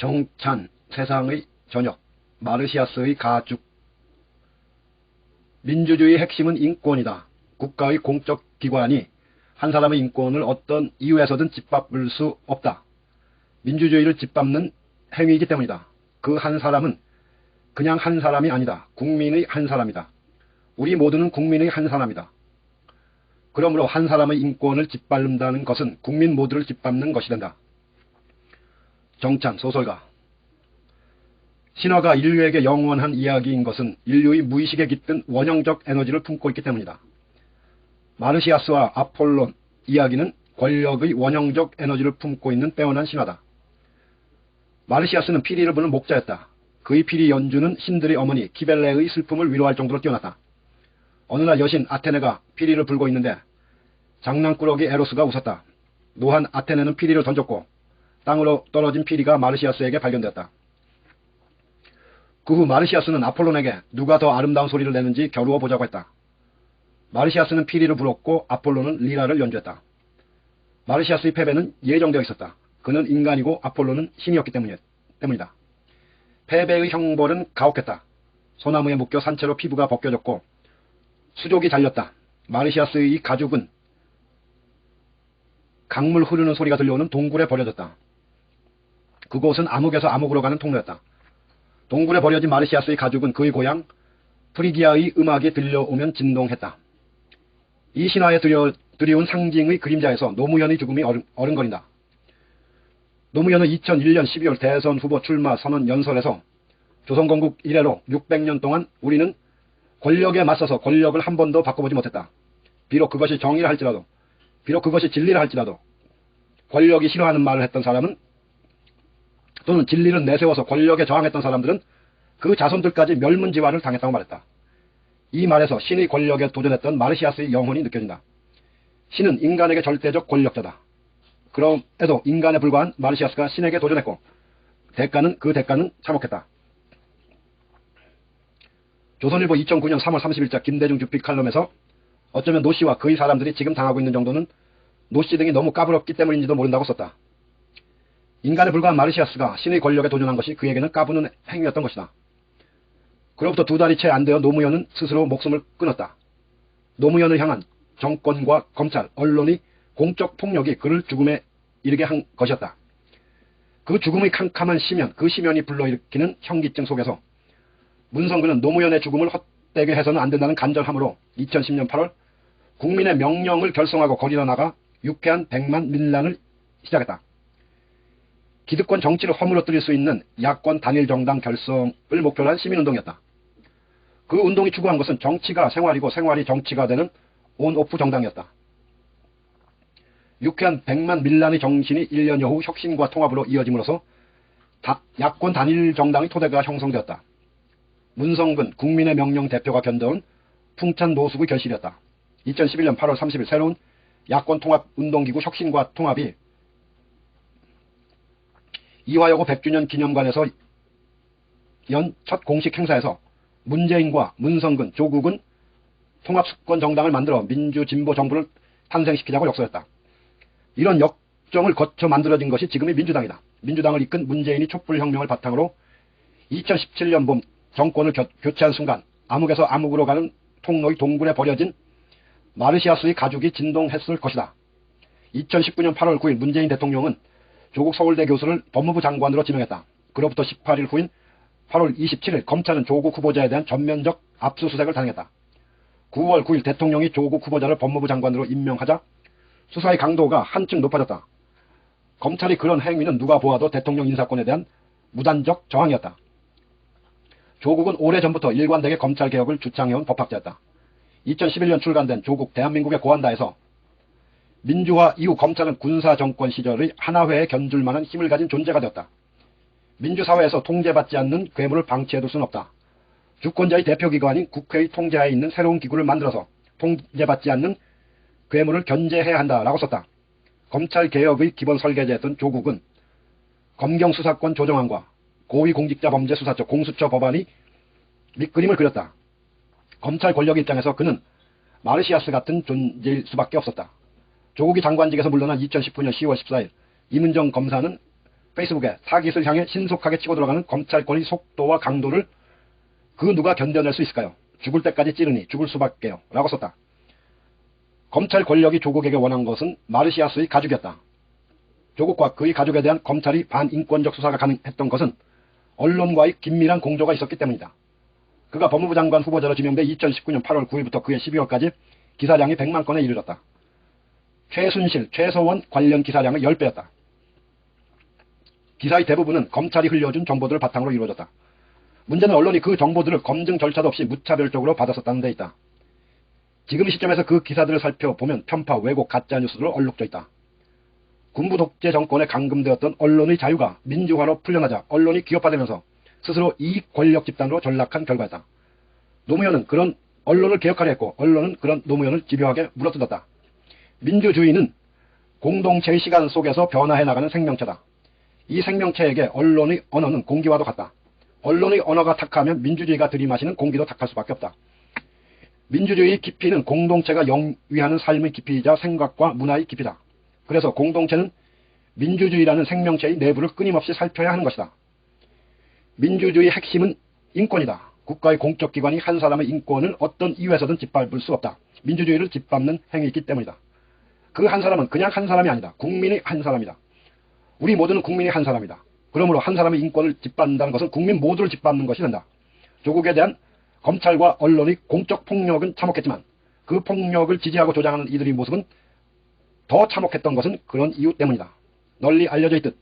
정찬 세상의 저녁 마르시아스의 가죽. 민주주의의 핵심은 인권이다. 국가의 공적 기관이 한 사람의 인권을 어떤 이유에서든 짓밟을 수 없다. 민주주의를 짓밟는 행위이기 때문이다. 그 한 사람은 그냥 한 사람이 아니다. 국민의 한 사람이다. 우리 모두는 국민의 한 사람이다. 그러므로 한 사람의 인권을 짓밟는다는 것은 국민 모두를 짓밟는 것이 된다. 정찬 소설가. 신화가 인류에게 영원한 이야기인 것은 인류의 무의식에 깃든 원형적 에너지를 품고 있기 때문이다. 마르시아스와 아폴론 이야기는 권력의 원형적 에너지를 품고 있는 빼어난 신화다. 마르시아스는 피리를 부는 목자였다. 그의 피리 연주는 신들의 어머니 키벨레의 슬픔을 위로할 정도로 뛰어났다. 어느 날 여신 아테네가 피리를 불고 있는데 장난꾸러기 에로스가 웃었다. 노한 아테네는 피리를 던졌고 땅으로 떨어진 피리가 마르시아스에게 발견되었다. 그 후 마르시아스는 아폴론에게 누가 더 아름다운 소리를 내는지 겨루어 보자고 했다. 마르시아스는 피리를 불었고 아폴론은 리라를 연주했다. 마르시아스의 패배는 예정되어 있었다. 그는 인간이고 아폴론은 신이었기 때문이다. 패배의 형벌은 가혹했다. 소나무에 묶여 산채로 피부가 벗겨졌고 수족이 잘렸다. 마르시아스의 가죽은 강물 흐르는 소리가 들려오는 동굴에 버려졌다. 그곳은 암흑에서 암흑으로 가는 통로였다. 동굴에 버려진 마르시아스의 가죽은 그의 고향 프리기아의 음악이 들려오면 진동했다. 이 신화에 드리운 상징의 그림자에서 노무현의 죽음이 어른거린다. 노무현은 2001년 12월 대선 후보 출마 선언 연설에서 조선건국 이래로 600년 동안 우리는 권력에 맞서서 권력을 한 번도 바꿔보지 못했다. 비록 그것이 정의라 할지라도, 비록 그것이 진리라 할지라도 권력이 싫어하는 말을 했던 사람은 또는 진리를 내세워서 권력에 저항했던 사람들은 그 자손들까지 멸문지화를 당했다고 말했다. 이 말에서 신의 권력에 도전했던 마르시아스의 영혼이 느껴진다. 신은 인간에게 절대적 권력자다. 그럼에도 인간에 불과한 마르시아스가 신에게 도전했고 그 대가는 참혹했다. 조선일보 2009년 3월 30일자 김대중 주필 칼럼에서 어쩌면 노씨와 그의 사람들이 지금 당하고 있는 정도는 노씨 등이 너무 까불었기 때문인지도 모른다고 썼다. 인간에 불과한 마르시아스가 신의 권력에 도전한 것이 그에게는 까부는 행위였던 것이다. 그로부터 2달이 채 안 되어 노무현은 스스로 목숨을 끊었다. 노무현을 향한 정권과 검찰, 언론의 공적 폭력이 그를 죽음에 이르게 한 것이었다. 그 죽음의 캄캄한 시면, 그 시면이 불러일으키는 현기증 속에서 문성근은 노무현의 죽음을 헛되게 해서는 안 된다는 간절함으로 2010년 8월 국민의 명령을 결성하고 거리로 나가 유쾌한 100만 밀란을 시작했다. 기득권 정치를 허물어뜨릴 수 있는 야권 단일 정당 결성을 목표로 한 시민운동이었다. 그 운동이 추구한 것은 정치가 생활이고 생활이 정치가 되는 온오프 정당이었다. 유쾌한 100만 밀란의 정신이 1년여 후 혁신과 통합으로 이어짐으로써 야권 단일 정당의 토대가 형성되었다. 문성근 국민의 명령 대표가 견뎌온 풍찬 노숙의 결실이었다. 2011년 8월 30일 새로운 야권 통합 운동기구 혁신과 통합이 이화여고 100주년 기념관에서 연 첫 공식 행사에서 문재인과 문성근, 조국은 통합수권 정당을 만들어 민주진보 정부를 탄생시키자고 역설했다. 이런 역정을 거쳐 만들어진 것이 지금의 민주당이다. 민주당을 이끈 문재인이 촛불혁명을 바탕으로 2017년 봄 정권을 교체한 순간 암흑에서 암흑으로 가는 통로의 동굴에 버려진 마르시아스의 가죽이 진동했을 것이다. 2019년 8월 9일 문재인 대통령은 조국 서울대 교수를 법무부 장관으로 지명했다. 그로부터 18일 후인 8월 27일 검찰은 조국 후보자에 대한 전면적 압수수색을 단행했다. 9월 9일 대통령이 조국 후보자를 법무부 장관으로 임명하자 수사의 강도가 한층 높아졌다. 검찰이 그런 행위는 누가 보아도 대통령 인사권에 대한 무단적 저항이었다. 조국은 오래전부터 일관되게 검찰개혁을 주창해온 법학자였다. 2011년 출간된 조국 대한민국의 고한다에서 민주화 이후 검찰은 군사정권 시절의 하나회에 견줄 만한 힘을 가진 존재가 되었다. 민주사회에서 통제받지 않는 괴물을 방치해둘 수는 없다. 주권자의 대표기관인 국회의 통제하에 있는 새로운 기구를 만들어서 통제받지 않는 괴물을 견제해야 한다라고 썼다. 검찰개혁의 기본 설계자였던 조국은 검경수사권 조정안과 고위공직자범죄수사처 공수처 법안이 밑그림을 그렸다. 검찰 권력 입장에서 그는 마르시아스 같은 존재일 수밖에 없었다. 조국이 장관직에서 물러난 2019년 10월 14일 이문정 검사는 페이스북에 타깃을 향해 신속하게 치고 들어가는 검찰권의 속도와 강도를 그 누가 견뎌낼 수 있을까요? 죽을 때까지 찌르니 죽을 수밖에요. 라고 썼다. 검찰 권력이 조국에게 원한 것은 마르시아스의 가족이었다. 조국과 그의 가족에 대한 검찰이 반인권적 수사가 가능했던 것은 언론과의 긴밀한 공조가 있었기 때문이다. 그가 법무부 장관 후보자로 지명돼 2019년 8월 9일부터 그해 12월까지 기사량이 100만 건에 이르렀다. 최순실, 최서원 관련 기사량의 10배였다. 기사의 대부분은 검찰이 흘려준 정보들을 바탕으로 이루어졌다. 문제는 언론이 그 정보들을 검증 절차도 없이 무차별적으로 받았었다는 데 있다. 지금 시점에서 그 기사들을 살펴보면 편파, 왜곡, 가짜뉴스로 얼룩져 있다. 군부 독재 정권에 감금되었던 언론의 자유가 민주화로 풀려나자 언론이 기업화되면서 스스로 이익 권력 집단으로 전락한 결과였다. 노무현은 그런 언론을 개혁하려 했고 언론은 그런 노무현을 집요하게 물어뜯었다. 민주주의는 공동체의 시간 속에서 변화해 나가는 생명체다. 이 생명체에게 언론의 언어는 공기와도 같다. 언론의 언어가 탁하면 민주주의가 들이마시는 공기도 탁할 수밖에 없다. 민주주의의 깊이는 공동체가 영위하는 삶의 깊이이자 생각과 문화의 깊이다. 그래서 공동체는 민주주의라는 생명체의 내부를 끊임없이 살펴야 하는 것이다. 민주주의의 핵심은 인권이다. 국가의 공적 기관이 한 사람의 인권을 어떤 이유에서든 짓밟을 수 없다. 민주주의를 짓밟는 행위이기 때문이다. 그 한 사람은 그냥 한 사람이 아니다. 국민의 한 사람이다. 우리 모두는 국민의 한 사람이다. 그러므로 한 사람의 인권을 짓밟는다는 것은 국민 모두를 짓밟는 것이 된다. 조국에 대한 검찰과 언론의 공적 폭력은 참혹했지만 그 폭력을 지지하고 조장하는 이들의 모습은 더 참혹했던 것은 그런 이유 때문이다. 널리 알려져 있듯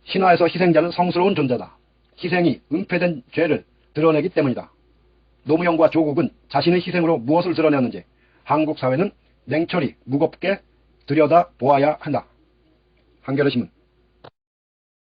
신화에서 희생자는 성스러운 존재다. 희생이 은폐된 죄를 드러내기 때문이다. 노무현과 조국은 자신의 희생으로 무엇을 드러내었는지 한국 사회는 냉철히 무겁게 들여다보아야 한다. 한겨레신문